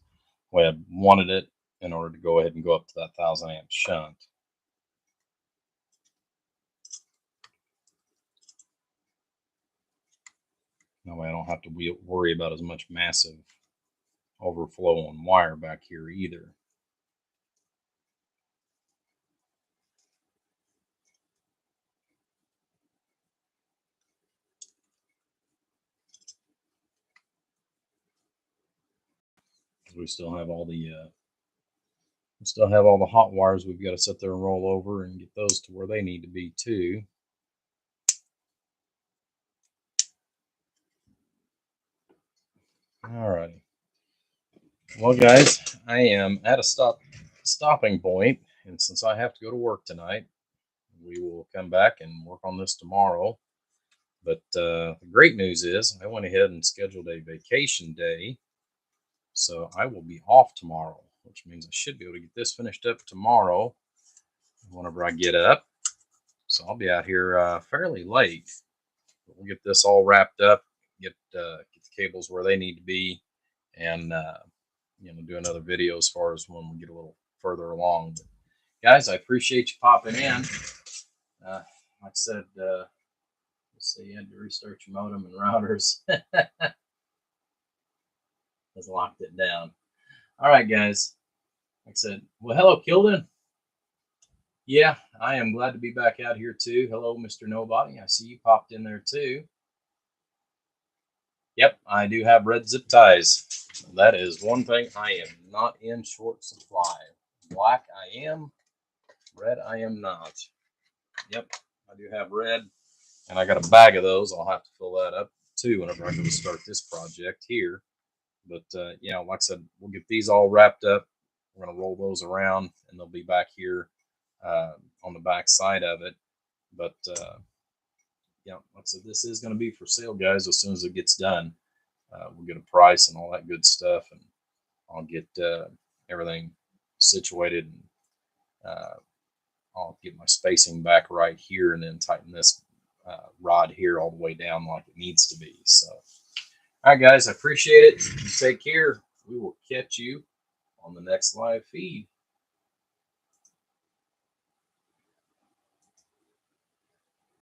the way I wanted it in order to go ahead and go up to that 1000 amp shunt. That way I don't have to worry about as much massive overflow on wire back here either. We still have all the hot wires we've got to sit there and roll over and get those to where they need to be too. Alrighty. Well, guys, I am at a stopping point, and since I have to go to work tonight, we will come back and work on this tomorrow. But the great news is I went ahead and scheduled a vacation day, so I will be off tomorrow, which means I should be able to get this finished up tomorrow whenever I get up. So I'll be out here fairly late. But we'll get this all wrapped up, get the cables where they need to be, and do another video as far as when we get a little further along. But guys, I appreciate you popping in. Like I said, let's see, you had to restart your modem and routers. Has locked it down. All right, guys. Like I said, well, hello, Kilden. Yeah, I am glad to be back out here too. Hello, Mr. Nobody. I see you popped in there too. Yep, I do have red zip ties. That is one thing I am not in short supply. Black I am, red I am not. Yep, I do have red, and I got a bag of those. I'll have to fill that up too whenever I go to start this project here. But yeah, like I said, we'll get these all wrapped up. We're gonna roll those around, and they'll be back here on the back side of it. But yeah, like I said, this is gonna be for sale, guys. As soon as it gets done, we'll get a price and all that good stuff, and I'll get everything situated and I'll get my spacing back right here and then tighten this rod here all the way down like it needs to be. So, all right, guys, I appreciate it. You take care. We will catch you on the next live feed.